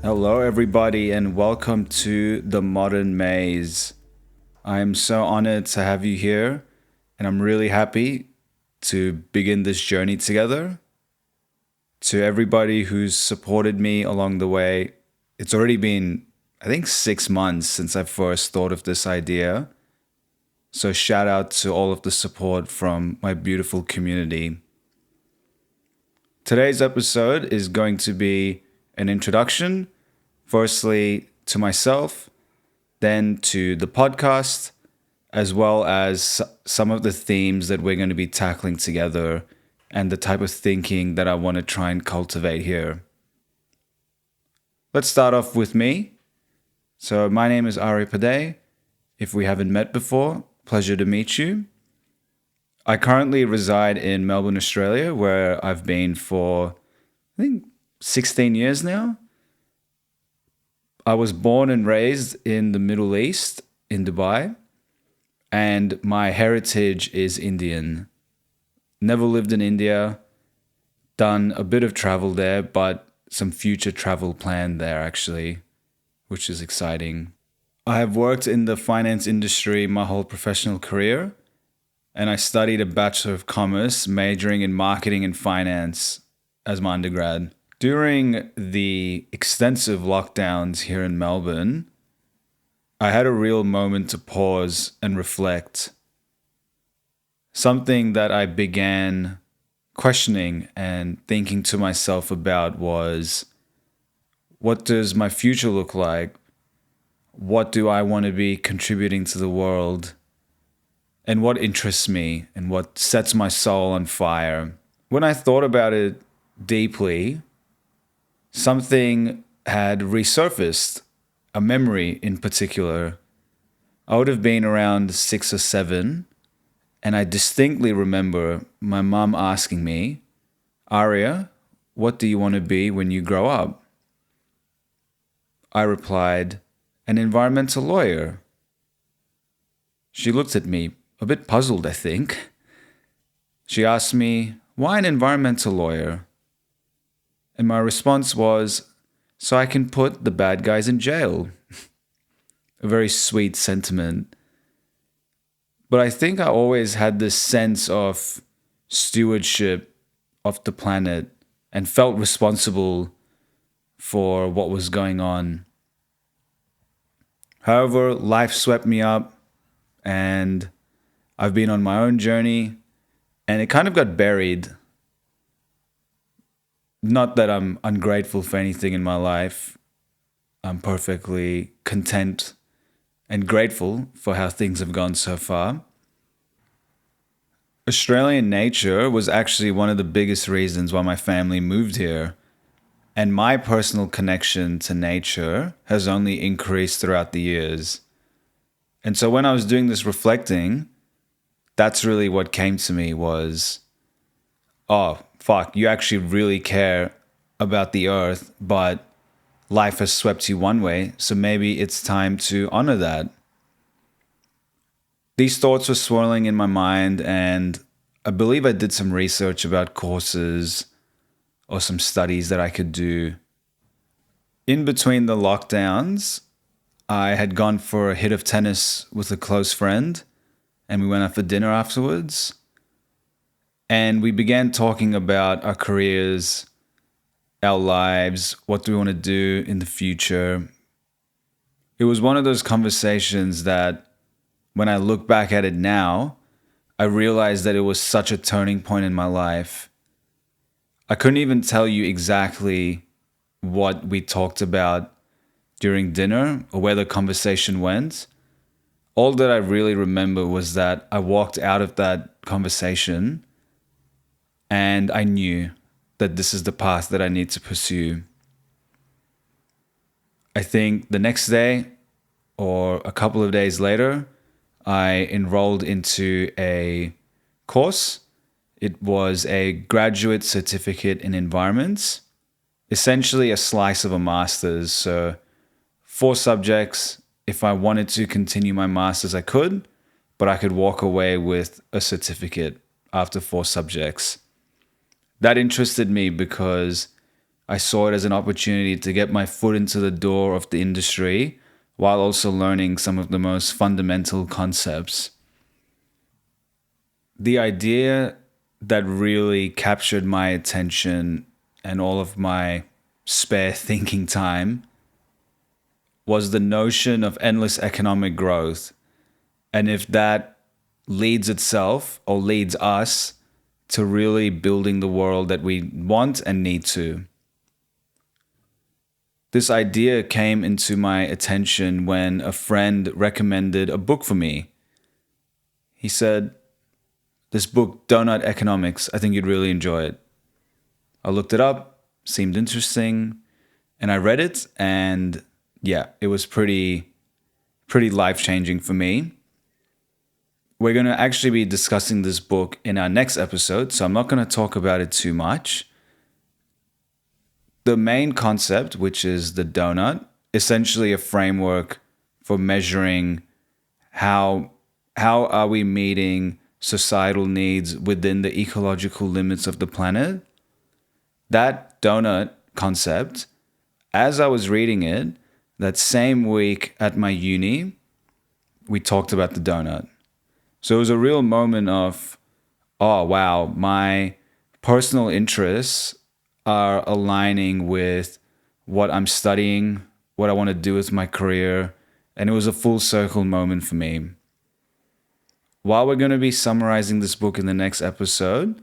Hello, everybody, and welcome to The Modern Maze. I am so honored to have you here, and I'm really happy to begin this journey together. To everybody who's supported me along the way, it's already been, I think, 6 months since I first thought of this idea. So, shout out to all of the support from my beautiful community. Today's episode is going to be an introduction, firstly to myself, then to the podcast, as well as some of the themes that we're going to be tackling together and the type of thinking that I want to try and cultivate here. Let's start off with me. So, my name is Ari Padey. If we haven't met before, pleasure to meet you. I currently reside in Melbourne, Australia, where I've been for, I think, 16 years now. I was born and raised in the Middle East, in Dubai, and my heritage is Indian. Never lived in India, done a bit of travel there, but some future travel planned there actually, which is exciting. I have worked in the finance industry my whole professional career, and I studied a Bachelor of Commerce, majoring in marketing and finance as my undergrad. During the extensive lockdowns here in Melbourne, I had a real moment to pause and reflect. Something that I began questioning and thinking to myself about was, what does my future look like? What do I want to be contributing to the world? And what interests me and what sets my soul on fire? When I thought about it deeply, something had resurfaced, a memory in particular. I would have been around 6 or 7, and I distinctly remember my mum asking me, "Aria, what do you want to be when you grow up?" I replied, "An environmental lawyer." She looked at me, a bit puzzled, I think. She asked me, "Why an environmental lawyer?" And my response was, "So I can put the bad guys in jail." A very sweet sentiment. But I think I always had this sense of stewardship of the planet and felt responsible for what was going on. However, life swept me up and I've been on my own journey and it kind of got buried. Not that I'm ungrateful for anything in my life. I'm perfectly content and grateful for how things have gone so far. Australian nature was actually one of the biggest reasons why my family moved here. And my personal connection to nature has only increased throughout the years. And so when I was doing this reflecting, that's really what came to me was, oh, fuck, you actually really care about the earth, but life has swept you one way, so maybe it's time to honor that. These thoughts were swirling in my mind, and I believe I did some research about courses or some studies that I could do. In between the lockdowns, I had gone for a hit of tennis with a close friend, and we went out for dinner afterwards. And we began talking about our careers, our lives, what do we want to do in the future. It was one of those conversations that when I look back at it now, I realized that it was such a turning point in my life. I couldn't even tell you exactly what we talked about during dinner or where the conversation went. All that I really remember was that I walked out of that conversation and I knew that this is the path that I need to pursue. I think the next day or a couple of days later, I enrolled into a course. It was a graduate certificate in environments, essentially a slice of a master's. So 4 subjects. If I wanted to continue my master's, I could, but I could walk away with a certificate after 4 subjects. That interested me because I saw it as an opportunity to get my foot into the door of the industry while also learning some of the most fundamental concepts. The idea that really captured my attention and all of my spare thinking time was the notion of endless economic growth. And if that leads itself or leads us to really building the world that we want and need to. This idea came into my attention when a friend recommended a book for me. He said, "This book, Donut Economics, I think you'd really enjoy it." I looked it up, seemed interesting, and I read it, and yeah, it was pretty life-changing for me. We're going to actually be discussing this book in our next episode, so I'm not going to talk about it too much. The main concept, which is the donut, essentially a framework for measuring how are we meeting societal needs within the ecological limits of the planet. That donut concept, as I was reading it, that same week at my uni, we talked about the donut. So it was a real moment of, oh, wow, my personal interests are aligning with what I'm studying, what I want to do with my career. And it was a full circle moment for me. While we're going to be summarizing this book in the next episode,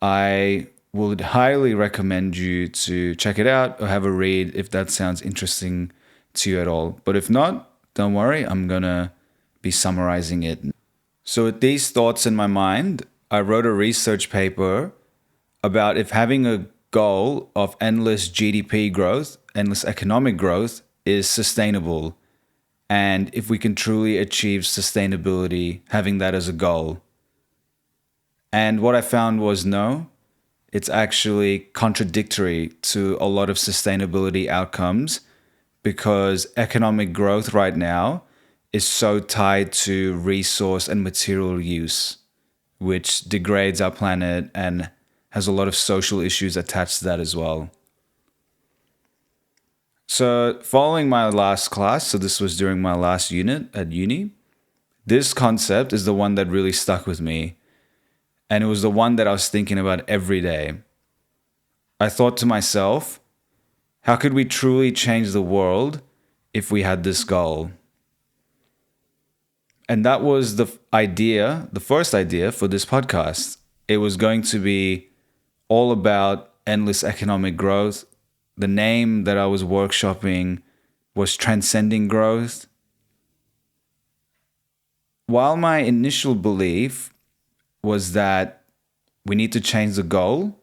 I would highly recommend you to check it out or have a read if that sounds interesting to you at all. But if not, don't worry, I'm going to be summarizing it. So with these thoughts in my mind, I wrote a research paper about if having a goal of endless GDP growth, endless economic growth, is sustainable, and if we can truly achieve sustainability, having that as a goal. And what I found was no, it's actually contradictory to a lot of sustainability outcomes, because economic growth right now is so tied to resource and material use, which degrades our planet and has a lot of social issues attached to that as well. So following my last class, so this was during my last unit at uni, this concept is the one that really stuck with me. And it was the one that I was thinking about every day. I thought to myself, how could we truly change the world if we had this goal? And that was the first idea for this podcast. It was going to be all about endless economic growth. The name that I was workshopping was Transcending Growth. While my initial belief was that we need to change the goal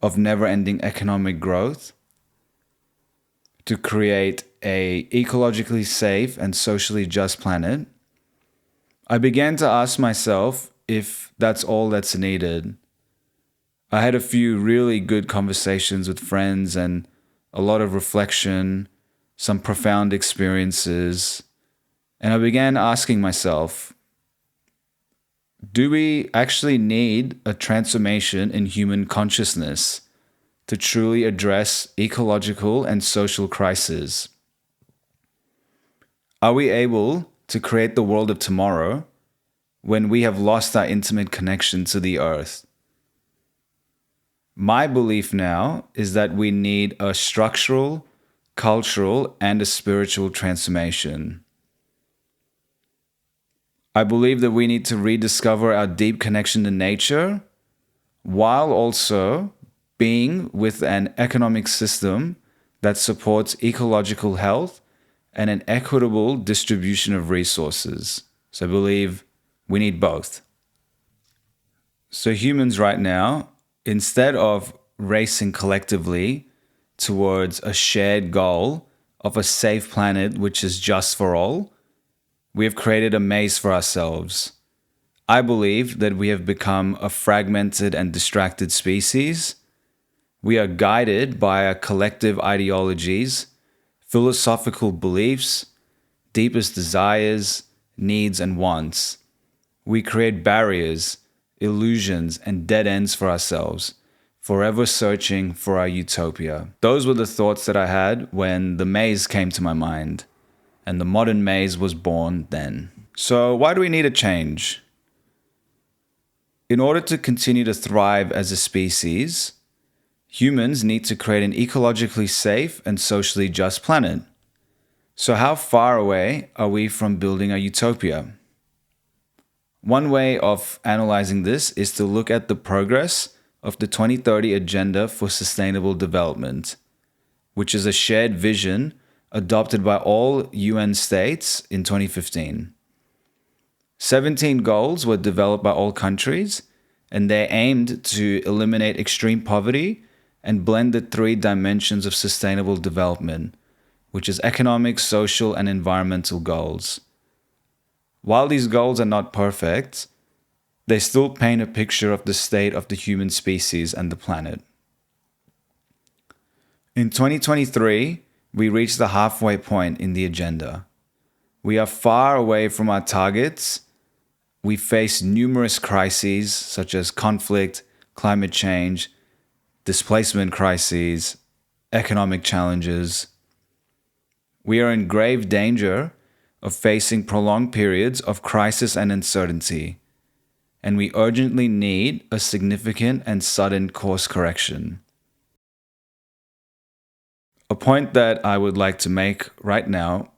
of never-ending economic growth to create an ecologically safe and socially just planet, I began to ask myself if that's all that's needed. I had a few really good conversations with friends and a lot of reflection, some profound experiences, and I began asking myself, do we actually need a transformation in human consciousness to truly address ecological and social crises? Are we able to create the world of tomorrow when we have lost our intimate connection to the earth? My belief now is that we need a structural, cultural, and a spiritual transformation. I believe that we need to rediscover our deep connection to nature while also being with an economic system that supports ecological health and an equitable distribution of resources. So I believe we need both. So humans right now, instead of racing collectively towards a shared goal of a safe planet which is just for all, we have created a maze for ourselves. I believe that we have become a fragmented and distracted species. We are guided by our collective ideologies, philosophical beliefs, deepest desires, needs, and wants. We create barriers, illusions, and dead ends for ourselves, forever searching for our utopia. Those were the thoughts that I had when the maze came to my mind, and the modern maze was born then. So why do we need a change? In order to continue to thrive as a species, humans need to create an ecologically safe and socially just planet. So how far away are we from building a utopia? One way of analyzing this is to look at the progress of the 2030 Agenda for Sustainable Development, which is a shared vision adopted by all UN states in 2015. 17 goals were developed by all countries, and they aimed to eliminate extreme poverty and blend the three dimensions of sustainable development, which is economic, social, and environmental goals. While these goals are not perfect, they still paint a picture of the state of the human species and the planet. In 2023, we reached the halfway point in the agenda. We are far away from our targets. We face numerous crises such as conflict, climate change, displacement crises, economic challenges. We are in grave danger of facing prolonged periods of crisis and uncertainty, and we urgently need a significant and sudden course correction. A point that I would like to make right now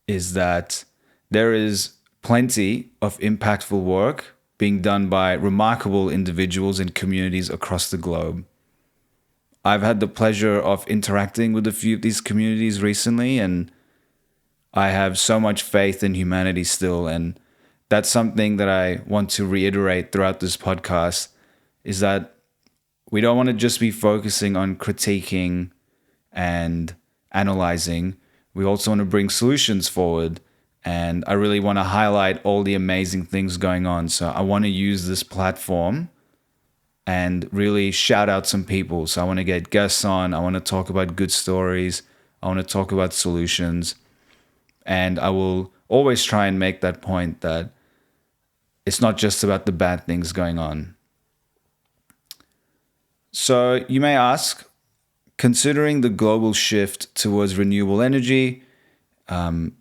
is that there is plenty of impactful work being done by remarkable individuals and communities across the globe. I've had the pleasure of interacting with a few of these communities recently, and I have so much faith in humanity still. And that's something that I want to reiterate throughout this podcast, is that we don't want to just be focusing on critiquing and analyzing. We also want to bring solutions forward. And I really want to highlight all the amazing things going on. So I want to use this platform and really shout out some people. So I want to get guests on. I want to talk about good stories. I want to talk about solutions. And I will always try and make that point that it's not just about the bad things going on. So you may ask, considering the global shift towards renewable energy,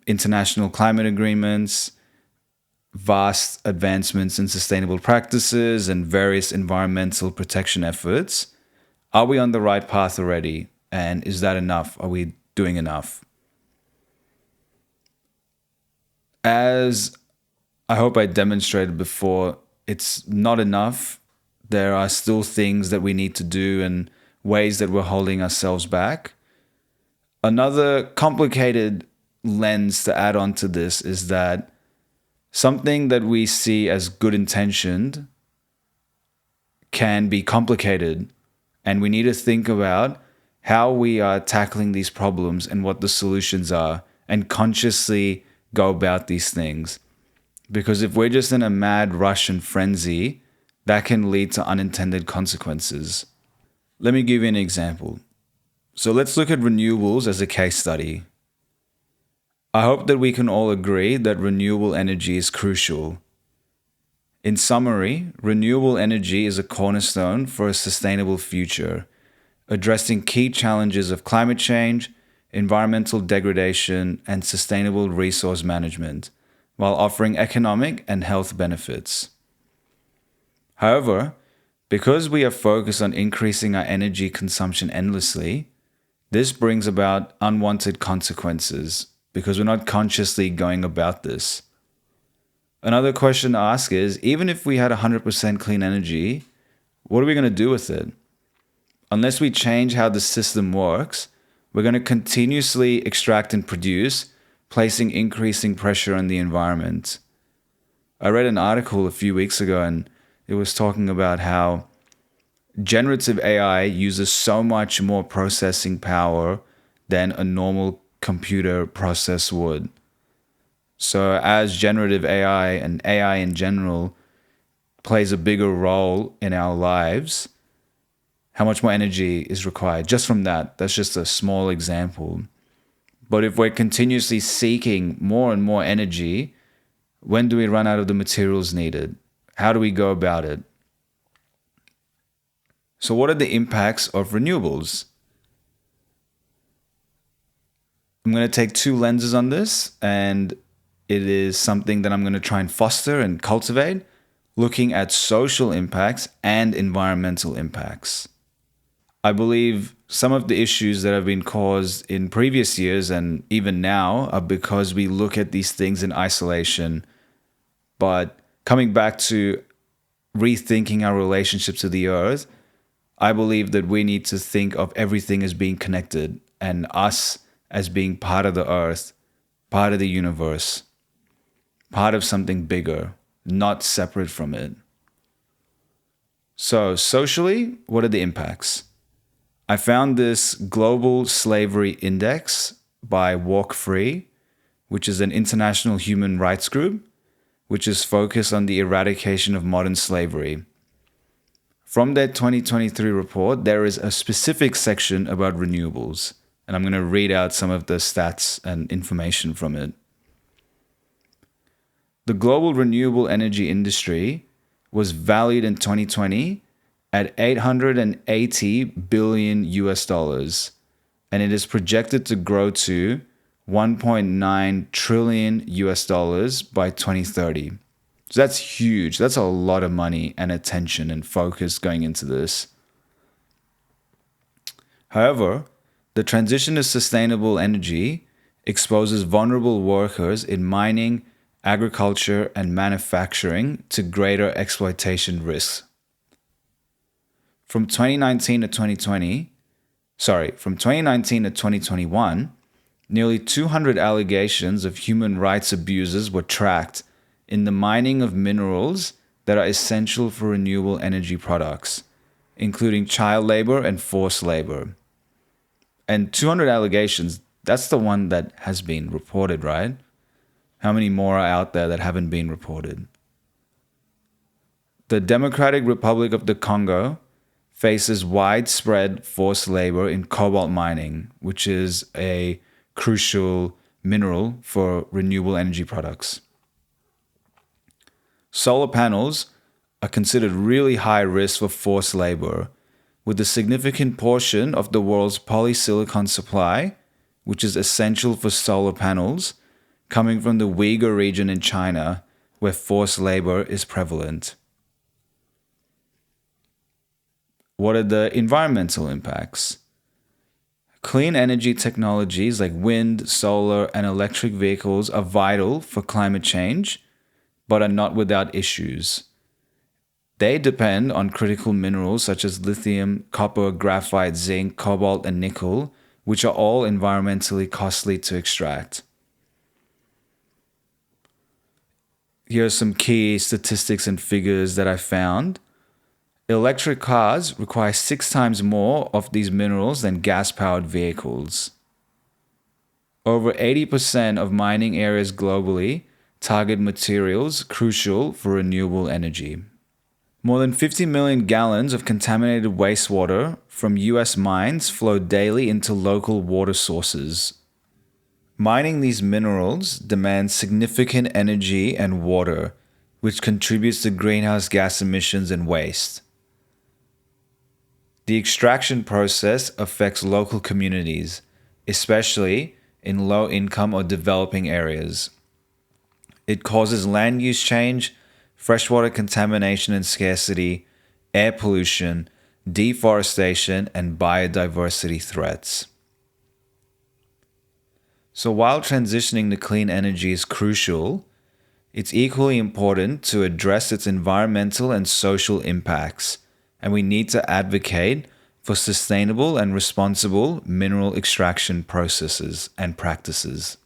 international climate agreements, vast advancements in sustainable practices, and various environmental protection efforts, are we on the right path already? And is that enough? Are we doing enough? As I hope I demonstrated before, it's not enough. There are still things that we need to do and ways that we're holding ourselves back. Another complicated lens to add on to this is that something that we see as good intentioned can be complicated, and we need to think about how we are tackling these problems and what the solutions are, and consciously go about these things. Because if we're just in a mad rush and frenzy, that can lead to unintended consequences. Let me give you an example. So let's look at renewables as a case study. I hope that we can all agree that renewable energy is crucial. In summary, renewable energy is a cornerstone for a sustainable future, addressing key challenges of climate change, environmental degradation, and sustainable resource management, while offering economic and health benefits. However, because we are focused on increasing our energy consumption endlessly, this brings about unwanted consequences because we're not consciously going about this. Another question to ask is, even if we had 100% clean energy, what are we going to do with it? Unless we change how the system works, we're going to continuously extract and produce, placing increasing pressure on the environment. I read an article a few weeks ago, and it was talking about how generative AI uses so much more processing power than a normal computer process would. So as generative AI and AI in general plays a bigger role in our lives, how much more energy is required just from that? That's just a small example. But if we're continuously seeking more and more energy, when do we run out of the materials needed? How do we go about it? So what are the impacts of renewables? I'm going to take two lenses on this, and it is something that I'm going to try and foster and cultivate, looking at social impacts and environmental impacts. I believe some of the issues that have been caused in previous years and even now are because we look at these things in isolation. But coming back to rethinking our relationship to the earth, I believe that we need to think of everything as being connected and us as being part of the earth, part of the universe, part of something bigger, not separate from it. So, socially, what are the impacts? I found this Global Slavery Index by Walk Free, which is an international human rights group, which is focused on the eradication of modern slavery. From their 2023 report, there is a specific section about renewables, and I'm going to read out some of the stats and information from it. The global renewable energy industry was valued in 2020 at $880 billion US dollars, and it is projected to grow to 1.9 trillion US dollars by 2030. So that's huge. That's a lot of money and attention and focus going into this. However, the transition to sustainable energy exposes vulnerable workers in mining, agriculture, and manufacturing to greater exploitation risks. From 2019 to 2021, nearly 200 allegations of human rights abuses were tracked in the mining of minerals that are essential for renewable energy products, including child labor and forced labor. And 200 allegations, that's the one that has been reported, right? How many more are out there that haven't been reported? The Democratic Republic of the Congo faces widespread forced labor in cobalt mining, which is a crucial mineral for renewable energy products. Solar panels are considered really high risk for forced labor, with a significant portion of the world's polysilicon supply, which is essential for solar panels, coming from the Uyghur region in China, where forced labor is prevalent. What are the environmental impacts? Clean energy technologies like wind, solar, and electric vehicles are vital for climate change, but are not without issues. They depend on critical minerals such as lithium, copper, graphite, zinc, cobalt, and nickel, which are all environmentally costly to extract. Here are some key statistics and figures that I found. Electric cars require 6 times more of these minerals than gas-powered vehicles. Over 80% of mining areas globally target materials crucial for renewable energy. More than 50 million gallons of contaminated wastewater from US mines flow daily into local water sources. Mining these minerals demands significant energy and water, which contributes to greenhouse gas emissions and waste. The extraction process affects local communities, especially in low-income or developing areas. It causes land use change, freshwater contamination and scarcity, air pollution, deforestation, and biodiversity threats. So while transitioning to clean energy is crucial, it's equally important to address its environmental and social impacts, and we need to advocate for sustainable and responsible mineral extraction processes and practices.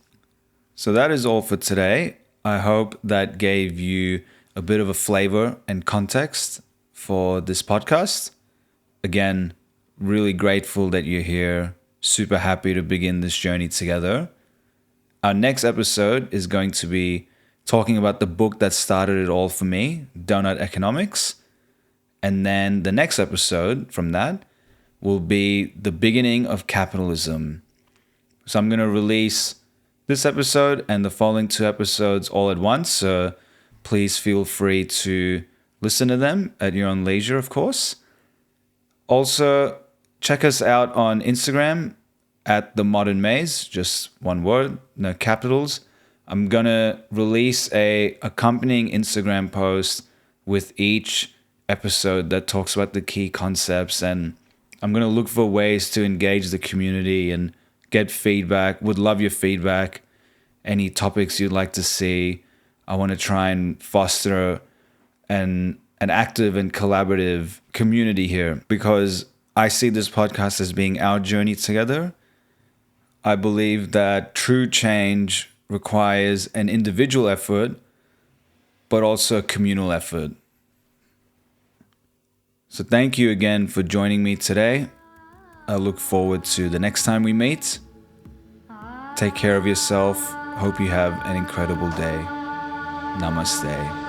So that is all for today. I hope that gave you a bit of a flavor and context for this podcast. Again, really grateful that you're here. Super happy to begin this journey together. Our next episode is going to be talking about the book that started it all for me, Donut Economics. And then the next episode from that will be the beginning of capitalism. So I'm going to release this episode and the following 2 episodes all at once. So please feel free to listen to them at your own leisure, of course. Also, check us out on Instagram at The Modern Maze, just one word, no capitals. I'm going to release a accompanying Instagram post with each episode that talks about the key concepts, and I'm going to look for ways to engage the community and get feedback. Would love your feedback. Any topics you'd like to see. I want to try and foster an active and collaborative community here, because I see this podcast as being our journey together. I believe that true change requires an individual effort, but also a communal effort. So thank you again for joining me today. I look forward to the next time we meet. Take care of yourself. Hope you have an incredible day. Namaste.